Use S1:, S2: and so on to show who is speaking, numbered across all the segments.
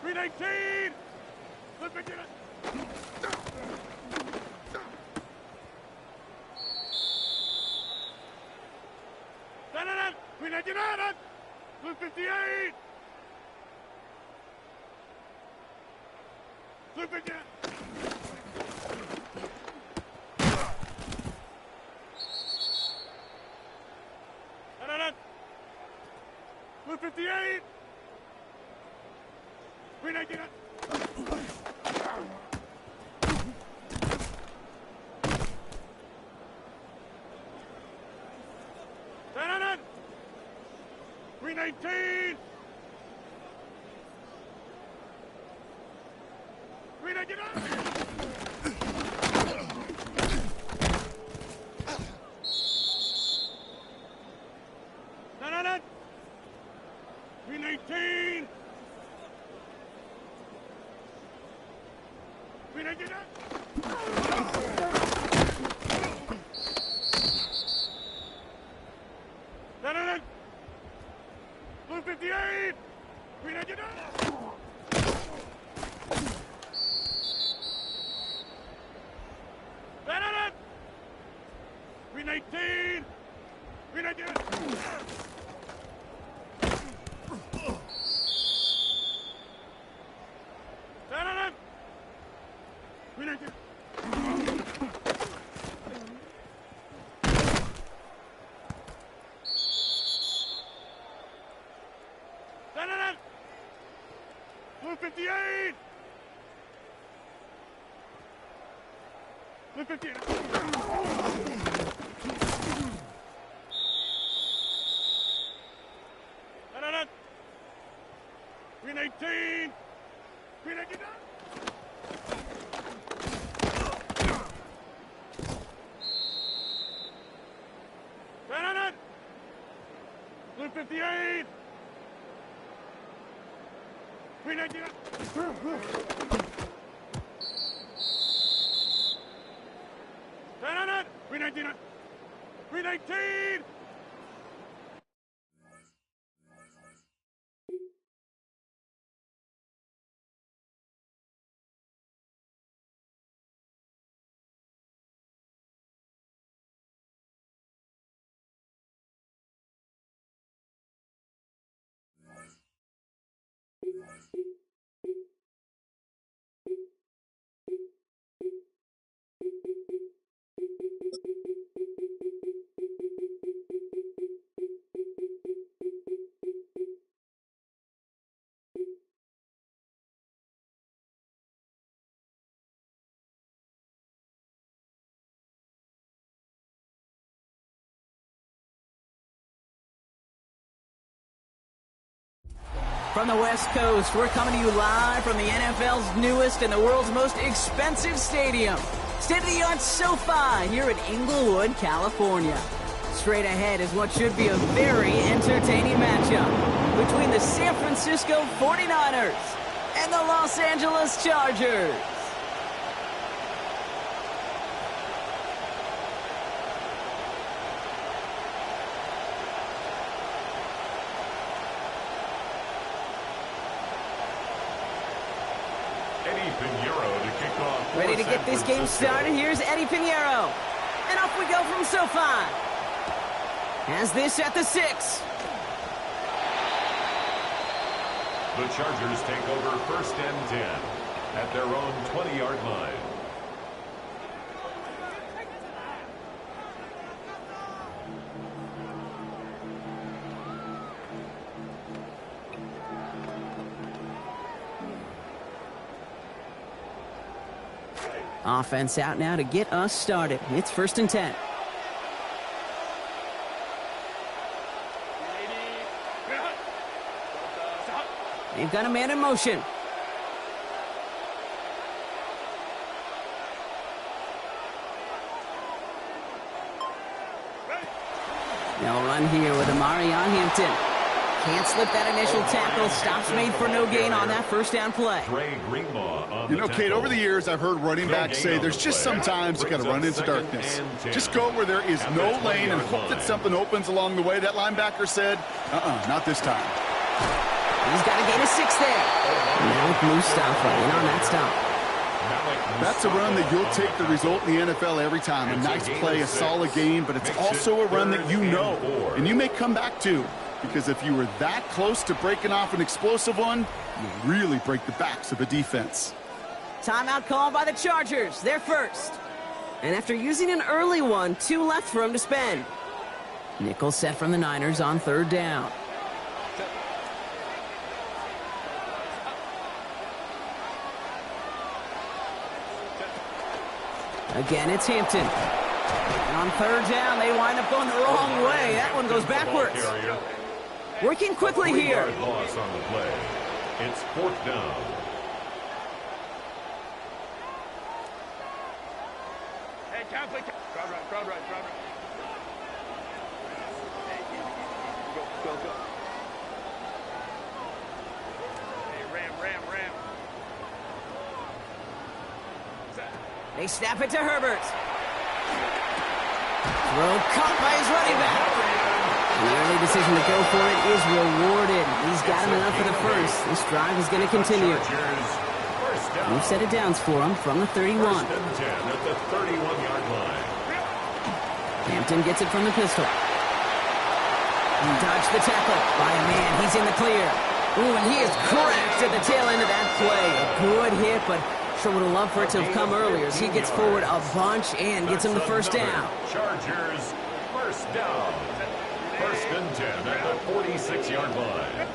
S1: Green 18! Flip it, get it! Green 99! Blue 58! Blue 58! Blue 58! Green 99! Green 18! Green 99! Green 18! Green 99! Blue 58! Green 99! Green 18! Green 99! Green 19! Blue 58! Blue 58! Green 18! Green 89! Blue 58! Green 99! Green 99! Green 18!
S2: From the West Coast, we're coming to you live from the NFL's newest and the world's most expensive stadium. State-of-the-art SoFi here in Inglewood, California. Straight ahead is what should be a very entertaining matchup between the San Francisco 49ers and the Los Angeles Chargers. Ready to get this game started. Here's Eddie Pinheiro. And off we go from SoFi. Has this at the 6.
S3: The Chargers take over 1st and 10 at their own 20-yard line.
S2: Offense out now to get us started. It's 1st and 10. They've got a man in motion. They'll run here with Amari Hampton. Can't slip that initial tackle. Stops made for no gain on that 1st down play.
S4: You know, Kate, over the years, I've heard running backs say there's just sometimes you got to run into darkness. Just go where there is no lane and hope that something opens along the way. That linebacker said, not this time.
S2: He's got to gain a 6 there. Malik Mustafa in on that stop.
S4: That's a run that you'll take the result in the NFL every time. A nice play, a solid game, but it's also a run that you know and you may come back to. Because if you were that close to breaking off an explosive one, you really break the backs of a defense.
S2: Timeout called by the Chargers. They're first. And after using an early one, 2 left for him to spend. Nickel set from the Niners on 3rd down. Again, it's Hampton. And on 3rd down, they wind up going the wrong way. That one goes backwards. Working quickly here.
S3: Loss on the play. It's 4th down.
S1: Hey, can't play. Crowd right. Hey, go. Hey, ram.
S2: They snap it to Herbert. Throw caught by his running back. The early decision to go for it is rewarded. He's got him enough for the 1st. This drive is going to continue. We've set it downs for him from the 31.
S3: 1st and 10 at the 31-yard line.
S2: Hampton gets it from the pistol. He dodged the tackle by a man. He's in the clear. Ooh, and he is cracked at the tail end of that play. A good hit, but sure would have loved for it to have come earlier as he gets forward a bunch and gets him the 1st down.
S3: Chargers, 1st down. 1st and 10 at the 46-yard line.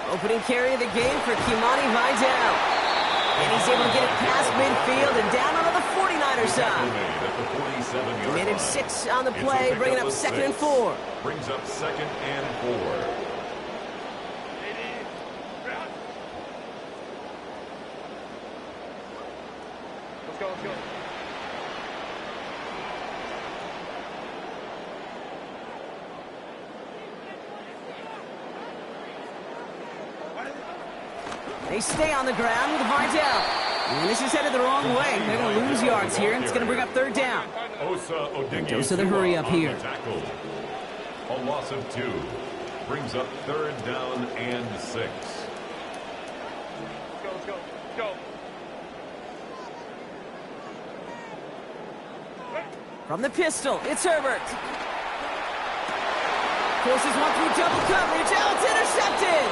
S2: Opening carry of the game for Kimani Vidal. And he's able to get it past midfield and down onto the 49er side. Committed 6 on the play, bringing up 2nd and 4.
S3: Brings up 2nd and 4.
S1: Let's go.
S2: They stay on the ground with Vidal. And this is headed the wrong way. They're going to lose yards here, and it's going to bring up 3rd down. Osa the hurry up here.
S3: A loss of 2. Brings up 3rd down and 6.
S1: Go.
S2: From the pistol, it's Herbert. Forces one through double coverage. Now it's intercepted.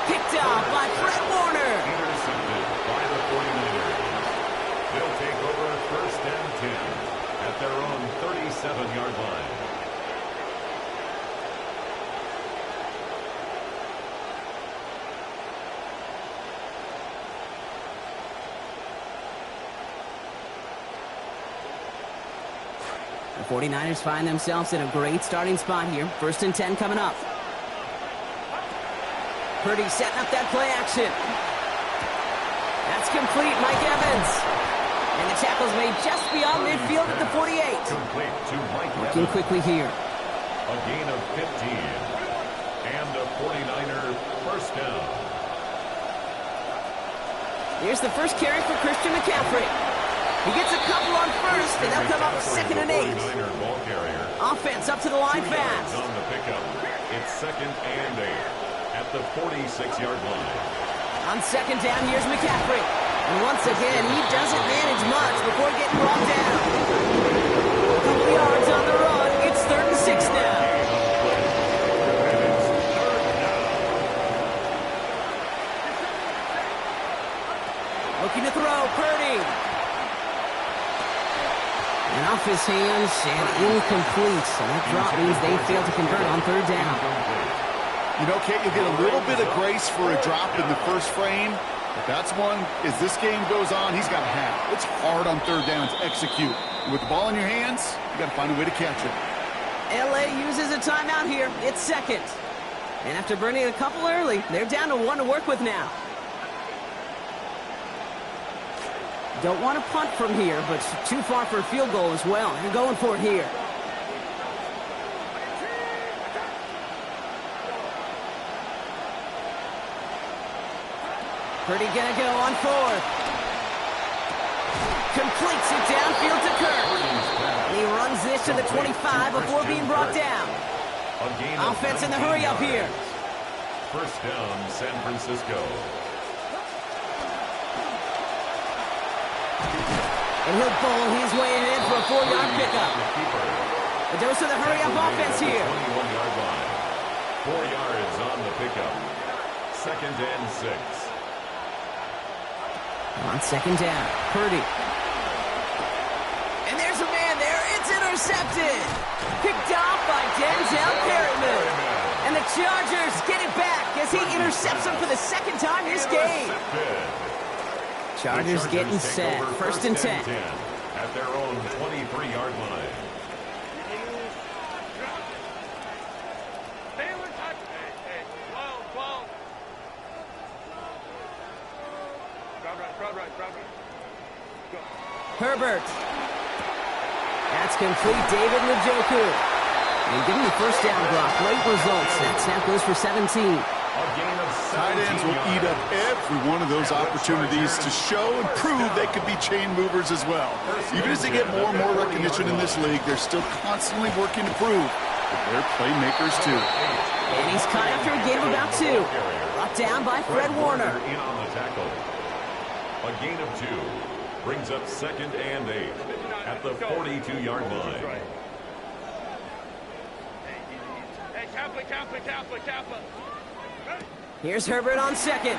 S2: Picked off by Fred Warner.
S3: Intercepted by the 49ers. They'll take over 1st and 10 at their own 37-yard line.
S2: 49ers find themselves in a great starting spot here. 1st and 10 coming up. Purdy setting up that play action. That's complete, Mike Evans. And the tackle's made just beyond midfield at the 48.
S3: Complete to Mike
S2: Working
S3: Evans.
S2: quickly here.
S3: A gain of 15. And a 49er first down.
S2: Here's the first carry for Christian McCaffrey. He gets a couple on first, and they'll come up 2nd and 8.
S3: 49er ball carrier.
S2: Offense up to the line
S3: 2 yards
S2: fast.
S3: on the pickup. It's 2nd and 8 at the 46-yard line.
S2: On 2nd down, here's McCaffrey. And once again, he doesn't manage much before getting brought down. A couple yards on the run. It's 3rd and 6 now. Looking to throw, Purdy. And off his hands and incomplete. So that drop means they failed to convert on 3rd down.
S4: You know, Kate, you'll get a little bit of grace for a drop in the first frame. But that's one, as this game goes on, he's got to have. It's hard on 3rd down to execute. And with the ball in your hands, you got to find a way to catch it.
S2: LA uses a timeout here. It's 2nd. And after burning a couple early, they're down to 1 to work with now. Don't want to punt from here, but too far for a field goal as well. They're going for it here. Purdy gonna go on 4th. Completes it downfield to Kirk. And he runs this to the 25 before being brought down. Offense in the hurry up here.
S3: First down, San Francisco.
S2: And he'll bowl his way ahead for a 4-yard pickup. A dose of the hurry up offense here.
S3: 21-yard line. 4 yards on the pickup. 2nd and 6.
S2: On 2nd down, Purdy. And there's a man there. It's intercepted. Picked off by Denzel Perryman. And the Chargers get it back as he intercepts him for the 2nd time this game. Chargers getting set. 1st and 10.
S3: At their own 23-yard line.
S2: Herbert. That's complete. David Njoku. And give him the first down block. Great results. That snap goes for 17.
S4: Tight ends will eat up every one of those opportunities to show and prove they could be chain movers as well. Even as they get more and more recognition in this league, they're still constantly working to prove that they're playmakers too.
S2: And he's caught after a gain of about 2. Brought down by Fred Warner.
S3: In on the tackle. A gain of 2 brings up 2nd and 8 at the 42-yard line.
S1: Hey, Kappa.
S2: Here's Herbert on 2nd.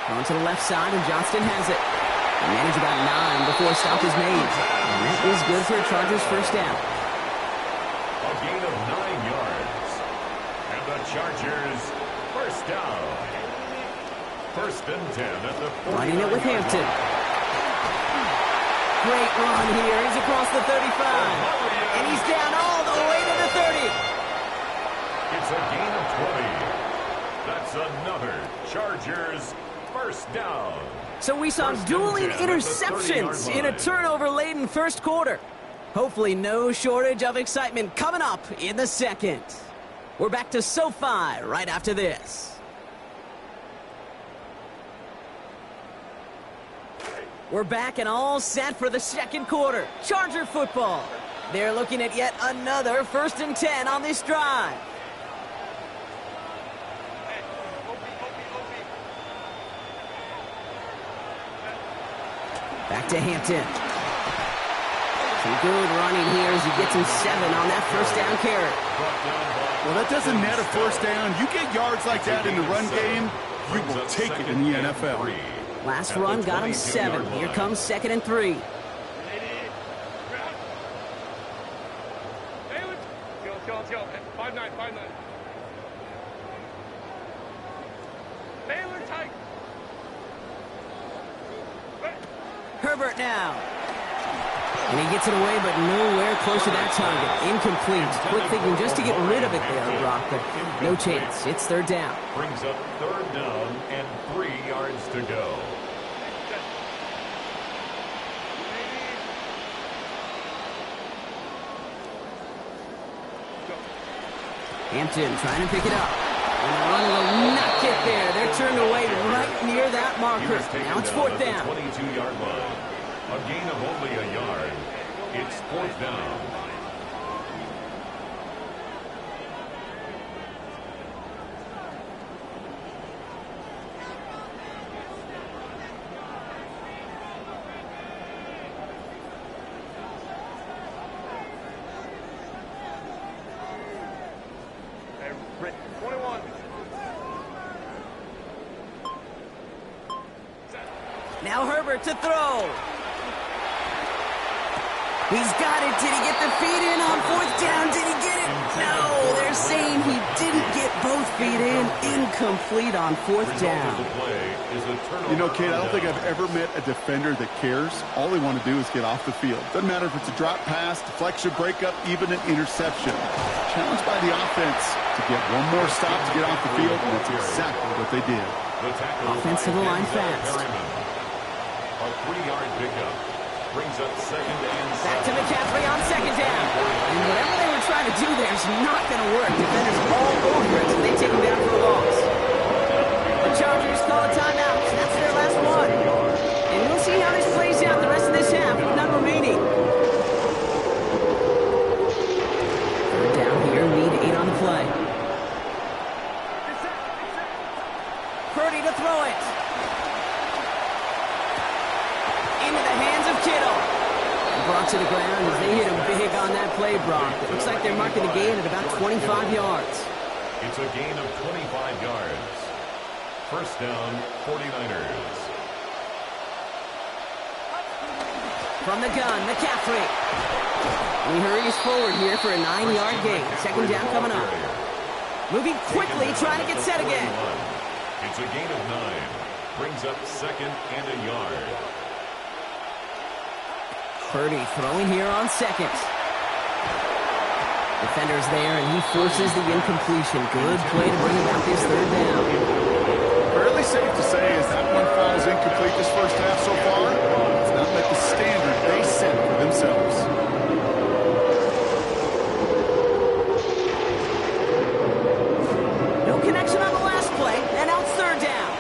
S2: Going to the left side, and Johnston has it. They manage about 9 before a stop is made. And that is good for a Chargers first down.
S3: A gain of 9 yards. And the Chargers first down. 1st and 10 at the 40.
S2: Running it with Hampton. Great run here. He's across the 35. And he's down all the way to the 30.
S3: It's a gain of 20. That's another Chargers first down.
S2: So we saw dueling interceptions in a turnover-laden first quarter. Hopefully no shortage of excitement coming up in the 2nd. We're back to SoFi right after this. We're back and all set for the 2nd quarter. Charger football. They're looking at yet another 1st and 10 on this drive. Back to Hampton. Some good running here as he gets him 7 on that first down carry.
S4: Well, that doesn't net a first down. You get yards like that in the run game, you will take it in the NFL.
S2: Last run got him 7. Here comes 2nd and 3.
S1: Go. 5-9. Baylor tight.
S2: Herbert now. And he gets it away, but nowhere close to that target. Incomplete. Quick thinking just to get rid of it there, Brock, but no chance. It's third down.
S3: Brings up third down and 3 yards to go.
S2: Hampton trying to pick it up. And the run will not get there. They're turned away right near that marker. Now it's fourth down.
S3: 22-yard line. A gain of only a yard. It's fourth down.
S1: Britt, 21.
S2: Now Herbert to throw. He's got it. Did he get the feet in on fourth down? Did he get it? No, they're saying he didn't get both feet in. Incomplete on fourth down.
S4: You know, Kate, I don't think I've ever met a defender that cares. All they want to do is get off the field. Doesn't matter if it's a drop pass, deflection, breakup, even an interception. Challenged by the offense to get one more stop to get off the field, and that's exactly what they did.
S2: Offensive line fast.
S3: A 3-yard pickup. Brings up second and
S2: Back to McCaffrey on second down. And whatever they were trying to do there is not going to work. Defenders all over it, so they take him down for a loss. The Chargers call a timeout. That's their last one. And we'll see how this plays out the rest of this half with none remaining. Third down here, lead 8 on the play. Purdy to throw it. Into the hands of Kittle. Brought to the ground as they hit him big on that play, Brock. It looks like they're marking the gain at about 25 yards.
S3: It's a gain of 25 yards. First down, 49ers.
S2: From the gun, McCaffrey. He hurries forward here for a 9-yard gain. Second down coming up. Moving quickly, trying to get set again.
S3: It's a gain of 9. Brings up second and a yard.
S2: Purdy throwing here on second. Defender's there, and he forces the incompletion. Good play to bring about this third down.
S4: Fairly safe to say as that one falls incomplete this first half so far, it's not met the standard they set for themselves.
S2: No connection on the last play, and now it's third down.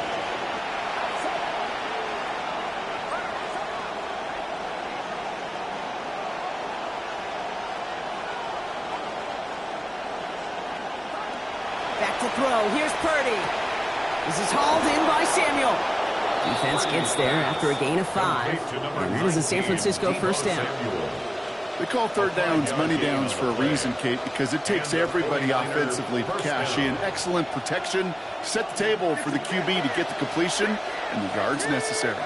S2: Back to throw. Here's Purdy. This is hauled in by Samuel. Defense gets there after a gain of 5. And that is a San Francisco first down.
S4: They call third downs money downs for a reason, Kate, because it takes everybody offensively to cash in. Excellent protection, set the table for the QB to get the completion and the yards necessary.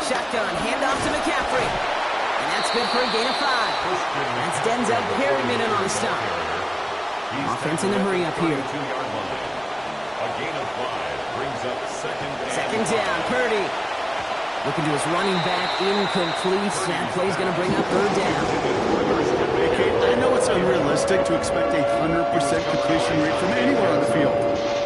S2: Shotgun, handoff to McCaffrey. And that's good for a gain of 5. That's Denzel Perryman in on the stop. Offense in the hurry up here.
S3: A gain of 5 brings up
S2: Second down, Purdy. Looking to his running back, incomplete. That play's going to bring up third down.
S4: I know it's unrealistic to expect a 100% completion rate from anywhere on the field.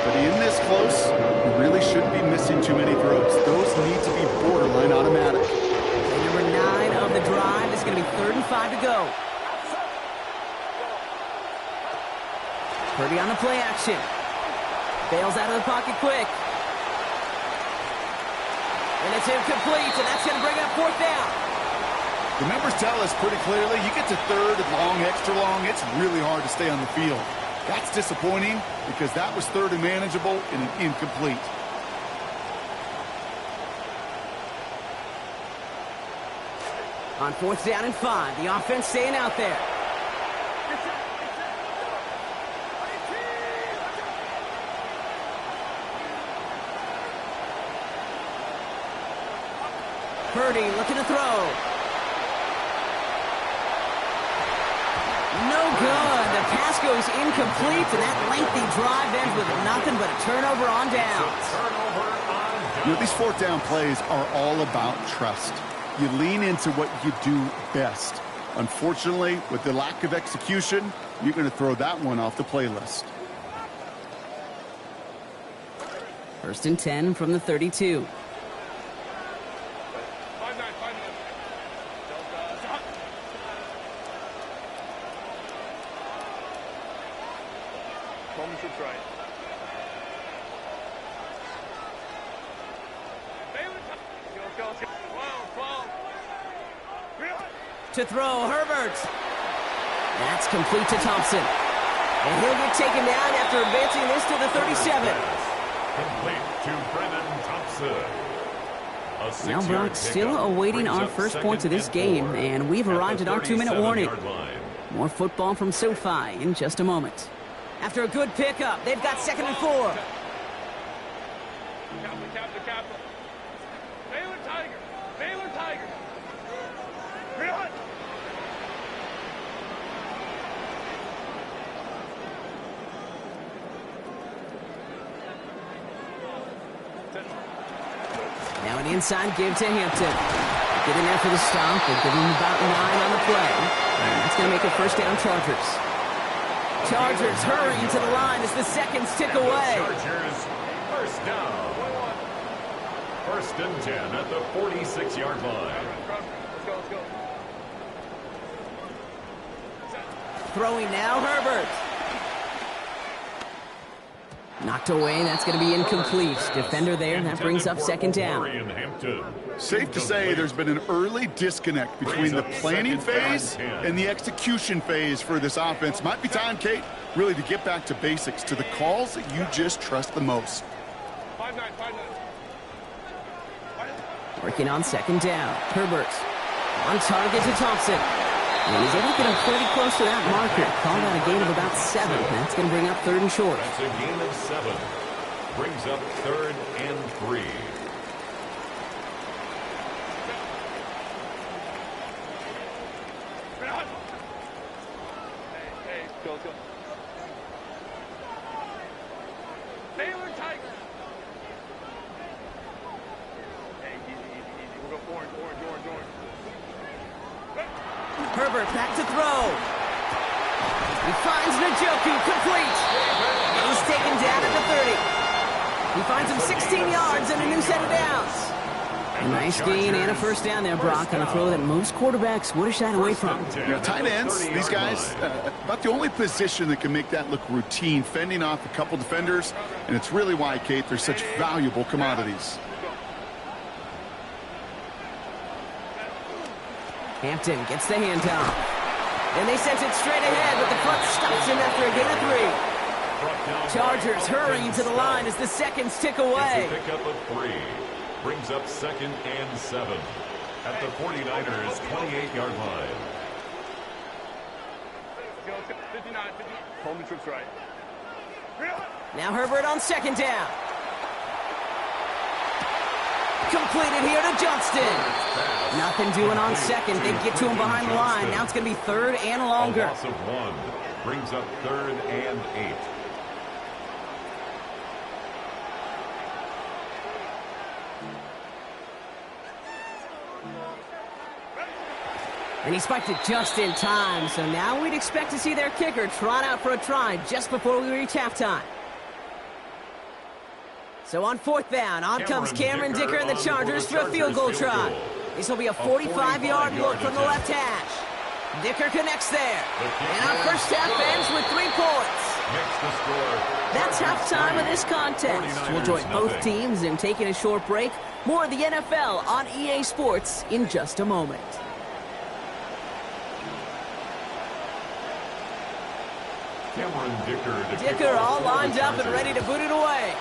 S4: But in this close, you really shouldn't be missing too many throws. Those need to be borderline automatic.
S2: And number 9 of the drive is going to be 3rd and 5 to go. Purdy on the play action. Bails out of the pocket quick. And it's incomplete, and that's going to bring up 4th down.
S4: The numbers tell us pretty clearly, you get to 3rd and long, extra long, it's really hard to stay on the field. That's disappointing because that was 3rd and manageable and an incomplete.
S2: On 4th down and 5, the offense staying out there. Purdy looking to throw. No good. The pass goes incomplete, and that lengthy drive ends with nothing but a turnover on downs.
S4: You know, these 4th down plays are all about trust. you lean into what you do best. Unfortunately, with the lack of execution, you're going to throw that one off the playlist.
S2: 1st and 10 from the 32. To throw, Herbert. That's complete to Thompson. And he'll get taken down after advancing this to the 37.
S3: Complete to Brennan Thompson.
S2: Now Broncos still awaiting our first points of this game, and we've arrived at our 2-minute warning. More football from SoFi in just a moment. After a good pickup, they've got 2nd and 4.
S1: Captain. Baylor Tiger. Real.
S2: Now an inside give to Hampton. Get in there for the stop. They'll give him about 9 on the play. And that's going to make it 1st down Chargers. Chargers hurrying to the line as the seconds tick away.
S3: Chargers, 1st down. 1st and 10 at the 46-yard line.
S1: Let's go.
S2: Throwing now, Herbert. Knocked away, that's going to be incomplete. Defender there, that brings up 2nd down.
S4: Safe to say there's been an early disconnect between the planning phase and the execution phase for this offense. Might be time, Kate, really to get back to basics, to the calls that you just trust the most.
S1: 5-9.
S2: Working on 2nd down. Herbert on target to Thompson. And he's able to get him pretty close to that marker. Called out a gain of about 7. That's going to bring up 3rd and short.
S3: That's a gain of 7. Brings up 3rd and 3.
S1: Hey, go. Baylor Tiger. Hey, easy. We'll go orange.
S2: Herbert back to throw. He finds Njoku, complete. He's taken down at the 30. He finds him 16 yards and a new set of downs. A nice gain and a 1st down there, Brock, on a throw that most quarterbacks would have shied away from.
S4: Tight ends, these guys, about the only position that can make that look routine, fending off a couple defenders, and it's really why, Kate, they're such valuable commodities.
S2: Hampton gets the handoff. And they sent it straight ahead, but the front stops him after a gain of 3. Chargers hurrying to the line as the seconds tick away.
S3: It's a pickup of 3. Brings up 2nd and 7 at the 49ers' 28-yard line.
S1: Let's go. 59. Home trips right.
S2: Now Herbert on 2nd down. Completed here to Johnston. Nothing doing on 2nd. They get to him behind the line. Now it's going to be 3rd and longer.
S3: A loss of 1. Brings up 3rd and 8.
S2: And he spiked it just in time. So now we'd expect to see their kicker trot out for a try just before we reach halftime. So on 4th down, on comes Cameron Dicker and the Chargers for a field goal try. This will be a 45-yard look from the left hash. Dicker connects there. And our first half ends with 3 points. That's halftime of this contest. We'll join both teams in taking a short break. More of the NFL on EA Sports in just a moment. Dicker all lined up and ready to boot it away.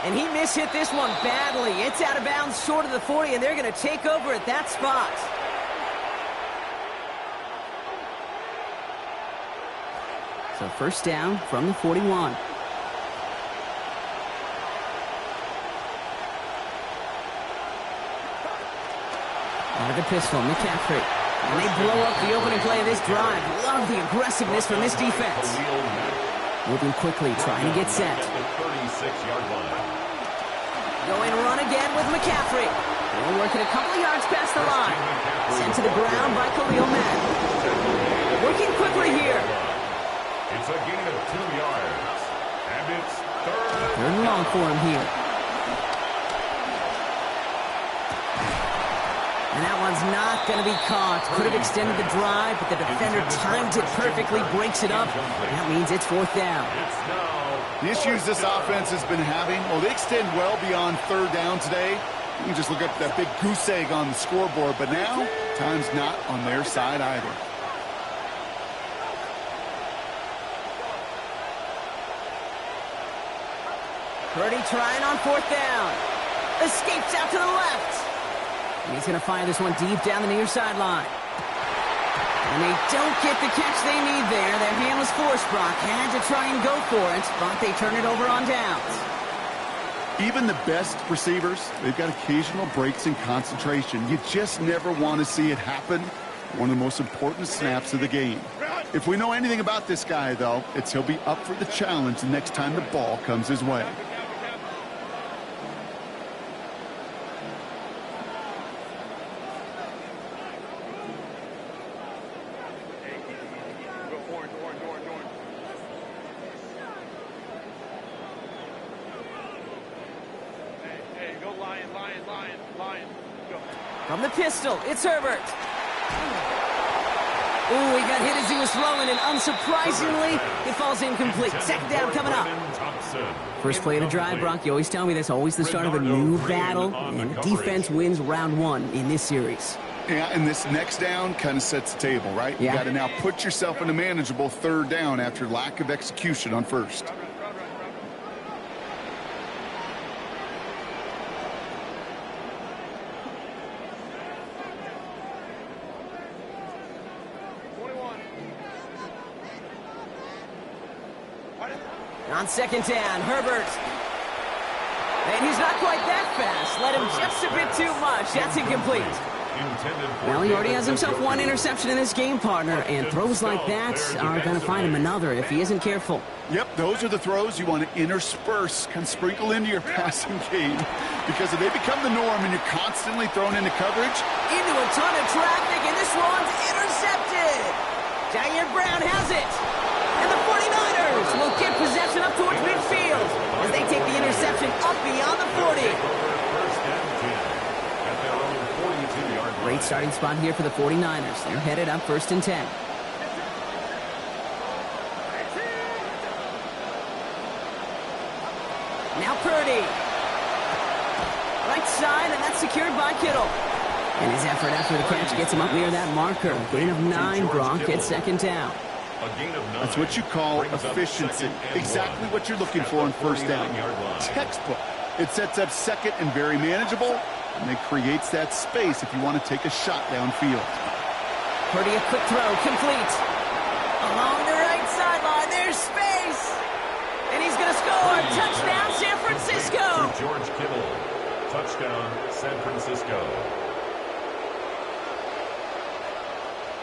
S2: And he mishit this one badly. It's out of bounds short of the 40, and they're going to take over at that spot. So 1st down from the 41. Out of the pistol, McCaffrey. And they blow up the opening play of this drive. Love the aggressiveness from this defense. Moving quickly, trying to get set. Going run again with McCaffrey. They're working a couple of yards past the line. Sent to the ground by Khalil Mack. Working quickly here.
S3: It's a gain of 2 yards. And it's third
S2: and long for him here. And that one's not going to be caught. Could have extended the drive, but the defender timed it perfectly, breaks it up. And that means it's 4th down.
S4: The issues this offense has been having, well, they extend well beyond 3rd down today. You can just look at that big goose egg on the scoreboard, but now time's not on their side either.
S2: Purdy trying on 4th down. Escapes out to the left. And he's going to fire this one deep down the near sideline. And they don't get the catch they need there. Their hand was forced, Brock. Had to try and go for it, but they turn it over on downs.
S4: Even the best receivers, they've got occasional breaks in concentration. You just never want to see it happen. One of the most important snaps of the game. If we know anything about this guy, though, it's he'll be up for the challenge the next time the ball comes his way.
S2: From the pistol, it's Herbert. Ooh, he got hit as he was throwing, and unsurprisingly, it falls incomplete. 2nd down coming up. First play of the drive, Brock, you always tell me that's always the start of a new battle, and the defense wins round 1 in this series.
S4: Yeah, and this next down kind of sets the table, right?
S2: Yeah.
S4: You got to now put yourself in a manageable 3rd down after lack of execution on 1st.
S2: On 2nd down, Herbert. And he's not quite that fast. Let him just a bit too much. That's incomplete. Well, he already has himself 1 interception in this game, partner, and throws like that are going to find him another if he isn't careful.
S4: Yep, those are the throws you want to intersperse, kind of sprinkle into your passing game, because if they become the norm and you're constantly thrown into coverage.
S2: Into a ton of traffic, and this one's intercepted. Jair Brown has it. And the 49ers will get possession up towards midfield as they take the interception up beyond the 40. Great starting spot here for the 49ers. They're headed up 1st and 10. Now Purdy. Right side, and that's secured by Kittle. And his effort after the catch gets him up near that marker. Gain of 9, Brock, at 2nd down.
S4: That's what you call efficiency. Exactly what you're looking for on 1st down. Textbook. It sets up 2nd and very manageable, and it creates that space if you want to take a shot downfield.
S2: Purdy, a quick throw, complete. Along the right sideline, there's space. And he's going to score. Touchdown, San Francisco.
S3: George Kittle. Touchdown, San Francisco.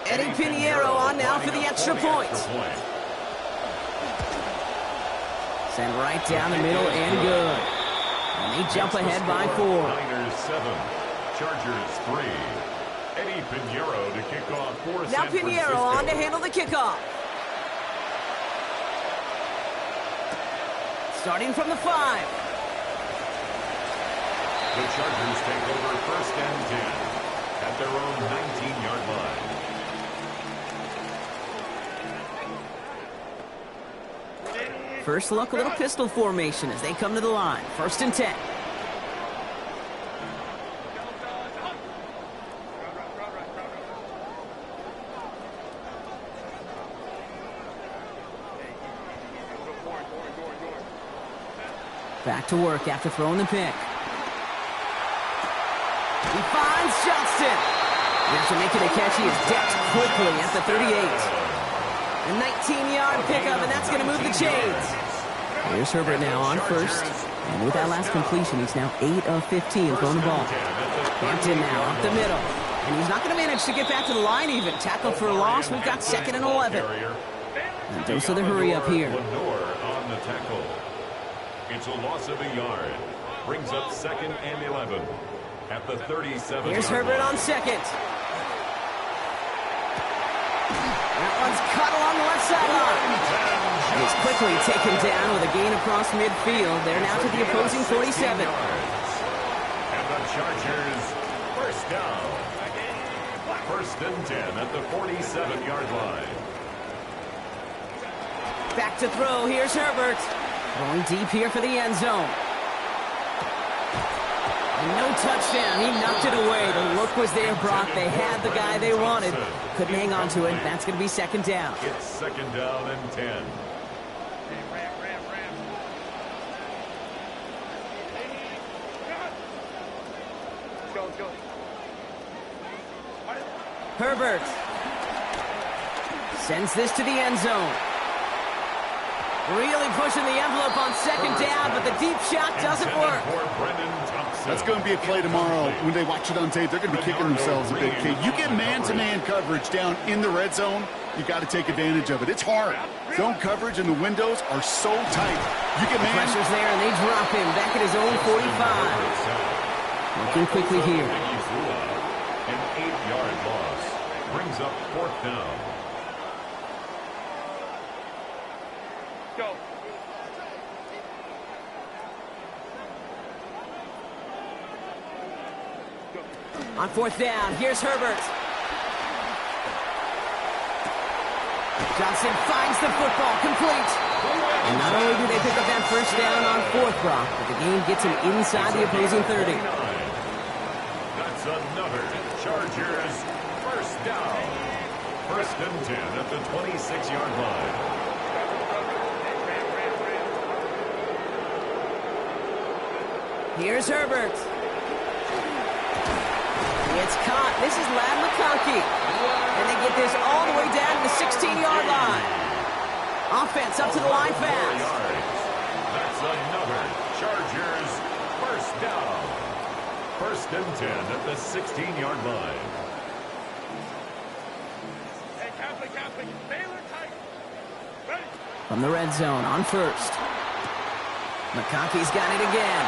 S2: Eddie Pinheiro on now for the extra point. Send right down the middle and good. And they jump ahead by 4.
S3: Niners 7, Chargers 3. Eddie Pinheiro to kick off for
S2: now
S3: San
S2: Pinheiro
S3: Francisco.
S2: on to handle the kickoff. Starting from the 5.
S3: The Chargers take over 1st and 10 at their own 19-yard line.
S2: First look, a little pistol formation as they come to the line. 1st and 10. Back to work after throwing the pick. He finds Johnston. After making a catch, he is decked quickly at the 38. A 19-yard pickup, and that's going to move the chains. Here's Herbert now on 1st. And with that last completion, he's now 8 of 15 throwing the ball. Hampton now up the middle. And he's not going to manage to get back to the line even. Tackle for a loss. We've got 2nd and 11. And dose of the hurry up here.
S3: On the tackle. It's a loss of a yard. Brings up 2nd and 11 at the 37.
S2: Here's Herbert on second. That one's cut along the left sideline. He's quickly taken down with a gain across midfield. They're now to the opposing 47.
S3: And the Chargers, first down. 1st and 10 at the 47-yard line.
S2: Back to throw. Here's Herbert. Going deep here for the end zone. And no touchdown. He knocked it away. The look was there, Brock. They had the guy they wanted. Couldn't hang on to it. That's going to be 2nd down.
S3: It's 2nd down and 10.
S1: Go.
S2: Herbert sends this to the end zone. Really pushing the envelope on 2nd down, but the deep shot doesn't work.
S4: That's going to be a play tomorrow. When they watch it on tape, they're going to be kicking themselves a bit, kid. You get man-to-man coverage down in the red zone, you got to take advantage of it. It's hard. Zone coverage and the windows are so tight. You get man.
S2: Pressure's there, and they drop him back at his own 45. Looking quickly here.
S3: An 8-yard loss brings up 4th down.
S1: Go.
S2: On 4th down, here's Herbert. Johnson finds the football, complete. And not only do they pick up that 1st down on 4th, Brock, but the game gets him inside the opposing 30.
S3: That's another Chargers 1st down. 1st and 10 at the 26-yard line.
S2: Here's Herbert. It's caught. This is Ladd McConkey. And they get this all the way down to the 16-yard line. Offense up to the line fast.
S3: That's another Chargers 1st down. 1st and 10 at the 16-yard line.
S1: Hey, Catholic. Baylor tight. Ready.
S2: From the red zone on 1st. McConkey's got it again.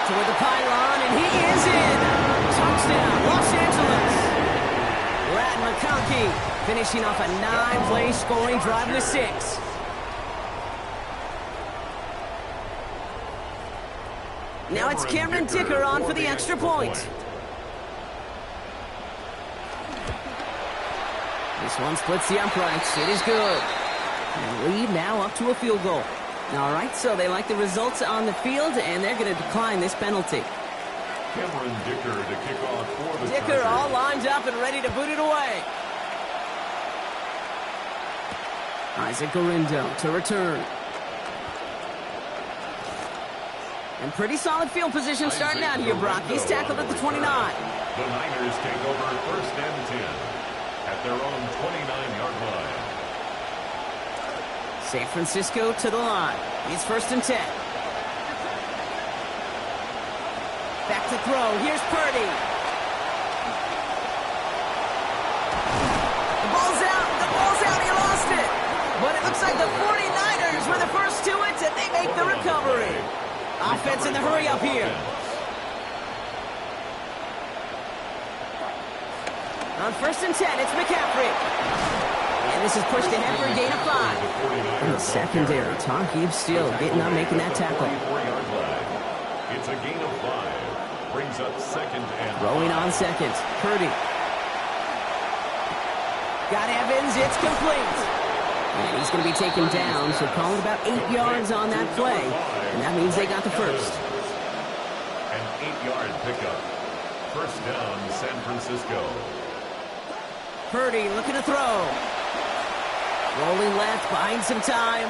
S2: Toward the pylon, and he is in. Touchdown, Los Angeles. Ladd McConkey finishing off a 9-play scoring drive with 6. Now it's Cameron Dicker on for the extra point. This one splits the uprights. It is good. And lead now up to a field goal. All right, so they like the results on the field, and they're going to decline this penalty.
S3: Cameron Dicker to kick off for the
S2: Dicker
S3: Chargers.
S2: all lined up and ready to boot it away. Isaac Gorindo to return. And pretty solid field position starting out here, Brock. He's tackled at the 29.
S3: The Niners take over 1st and 10 at their own 29-yard line.
S2: San Francisco to the line. It's 1st and 10. Back to throw. Here's Purdy. The ball's out. He lost it. But it looks like the 49ers were the first to it, and they make the recovery. Offense in the hurry up here. On 1st and 10, it's McCaffrey. And this is pushed ahead for a gain of 5. In the secondary, Tom Gibbs still getting up, making that tackle.
S3: It's a gain of 5. Brings up 2nd and
S2: Throwing on 2nd. Purdy. Got Evans. It's complete. And he's going to be taken down, so call it about 8 yards on that play. And that means they got the first.
S3: An 8-yard pickup. 1st down, San Francisco.
S2: Purdy looking to throw. Rolling left, buying some time.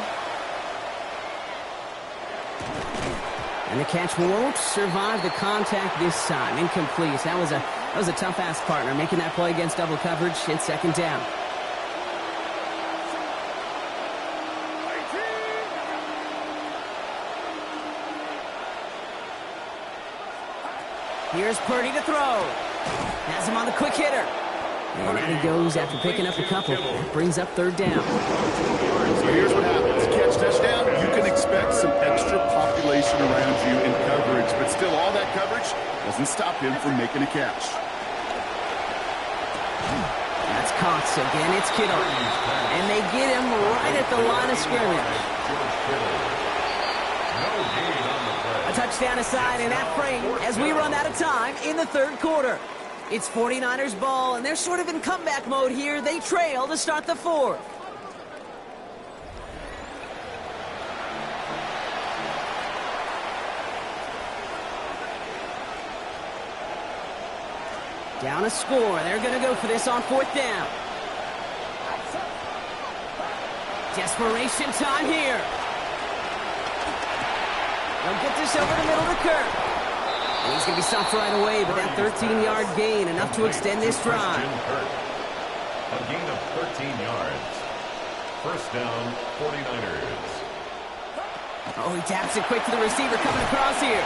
S2: And the catch won't survive the contact this time. Incomplete. That was a tough-ass partner making that play against double coverage. It's 2nd down. Here's Purdy to throw. Has him on the quick hitter. And out he goes after picking up a couple. That brings up 3rd down.
S4: So here's what happens. Catch touchdown, you can expect some extra population around you in coverage, but still all that coverage doesn't stop him from making a catch.
S2: That's Cox again. It's Kittle. And they get him right at the line of scrimmage. A touchdown aside in that frame as we run out of time in the third quarter. It's 49ers ball, and they're sort of in comeback mode here. They trail to start the fourth. Down a score. They're going to go for this on fourth down. Desperation time here. They'll get this over the middle to Kirk. And he's going to be stopped right away, but that 13-yard gain, enough to extend this drive.
S3: A gain of 13 yards. First down, 49ers.
S2: Oh, he taps it quick to the receiver coming across here.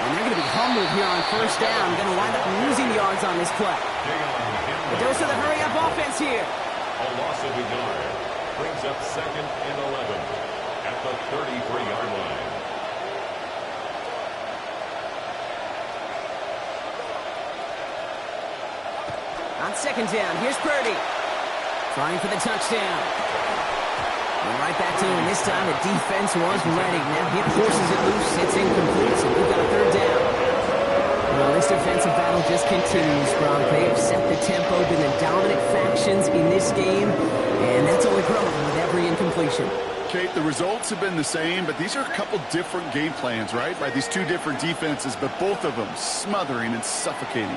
S2: And they're going to be humbled here on first down. Going to wind up losing yards on this play. A dose of the hurry-up offense here.
S3: A loss of a yard. Brings up second and 11 at the 33-yard line.
S2: On second down, here's Purdy. Trying for the touchdown. And right back to him. This time the defense was ready. Now he forces it loose. It's incomplete, so we've got a third down. Well, this defensive battle just continues, Brock. They have set the tempo, been the dominant factions in this game, and that's only grown with every incompletion.
S4: Kate, the results have been the same, but these are a couple different game plans, right? By these two different defenses, but both of them smothering and suffocating.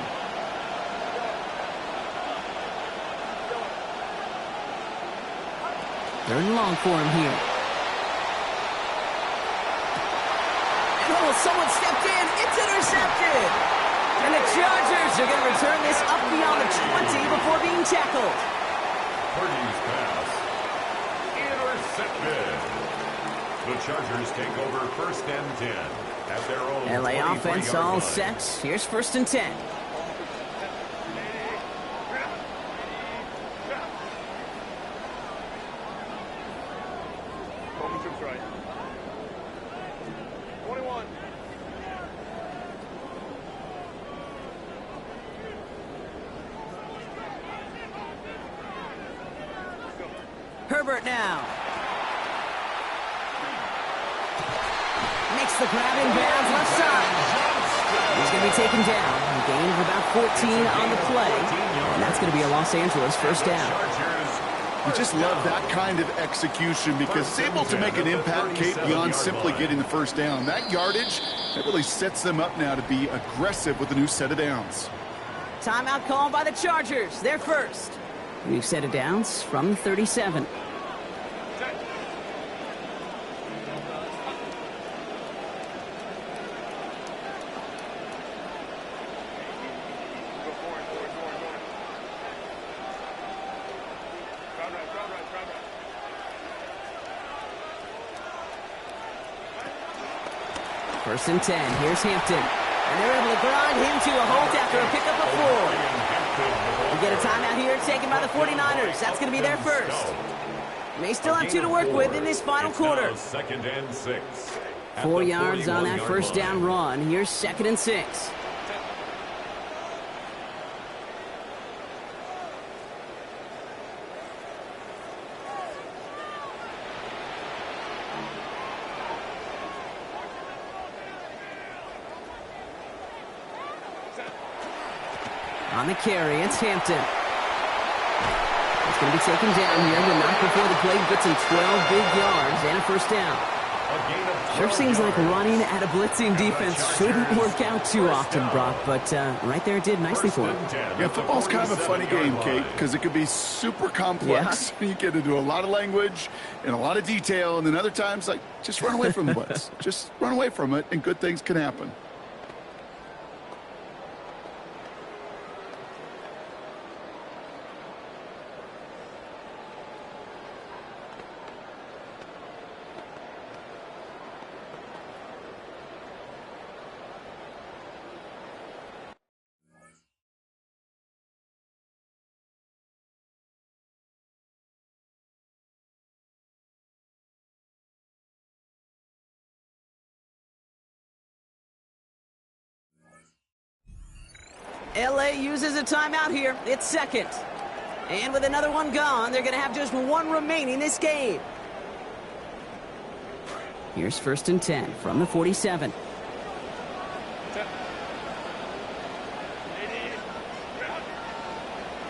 S2: Third and long for him here. Oh, someone stepped in. It's intercepted. And the Chargers are going to return this up beyond the 20 before being tackled.
S3: Purdy's pass. Intercepted. The Chargers take over first and 10 at their own
S2: LA offense all
S3: line.
S2: set. Here's first and 10.
S1: Right. 21.
S2: Herbert now. Makes the grab in bounds left side. He's going to be taken down. A gain of about 14 on the play. And that's going to be a Los Angeles first down.
S4: You just love that kind of execution because it's able to make an impact, Kate, beyond simply getting the first down. That yardage, that really sets them up now to be aggressive with a new set of downs.
S2: Timeout called by the Chargers. They're first. New set of downs from 37. First and 10. Here's Hampton. And they're able to grind him to a halt after a pickup of 4. We get a timeout here taken by the 49ers. That's going to be their first. They still have 2 to work with in this final quarter.
S3: Second and 6.
S2: 4 yards on that first down run. Here's second and 6. On the carry, it's Hampton. It's going to be taken down here, but not before the play gets him 12 big yards and a first down. Sure seems like running at a blitzing defense shouldn't work out too often, Brock, but right there it did nicely for him.
S4: Yeah, football's kind of a funny game, Kate, because it could be super complex. Yeah. You get into a lot of language and a lot of detail, and then other times, like, just run away from the blitz. Just run away from it, and good things can happen.
S2: LA uses a timeout here. It's second. And with another one gone, they're going to have just one remaining this game. Here's 1st and 10 from the 47.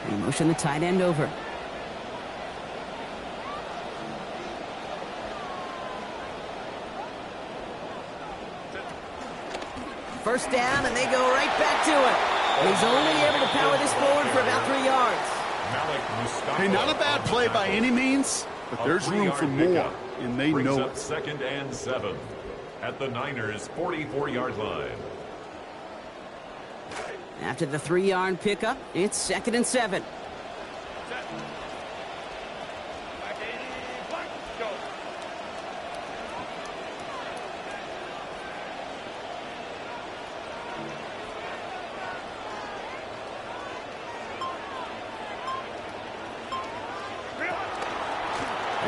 S2: They motion the tight end over. First down, and they go right back to it. And he's only able to power this forward for about 3 yards.
S4: Hey, not a bad play by any means, but there's room for more, and they know it.
S3: 2nd and 7 at the Niners' 44-yard line.
S2: After the 3-yard pickup, it's 2nd and 7.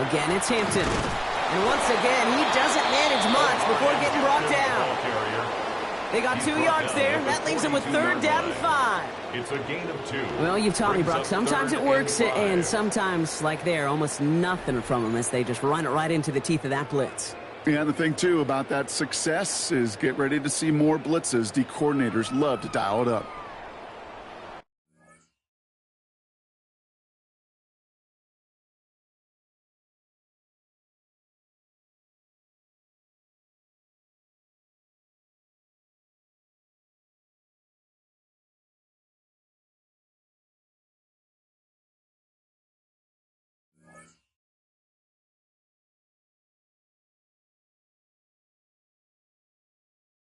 S2: Again, it's Hampton. And once again, he doesn't manage much before getting brought down. They got 2 yards there. That leaves them with 3rd down and 5.
S3: It's a gain of 2.
S2: Well, you've taught me, Brock. Sometimes it works, and sometimes, like there, almost nothing from them as they just run it right into the teeth of that blitz.
S4: Yeah, the thing, too, about that success is get ready to see more blitzes. D coordinators love to dial it up.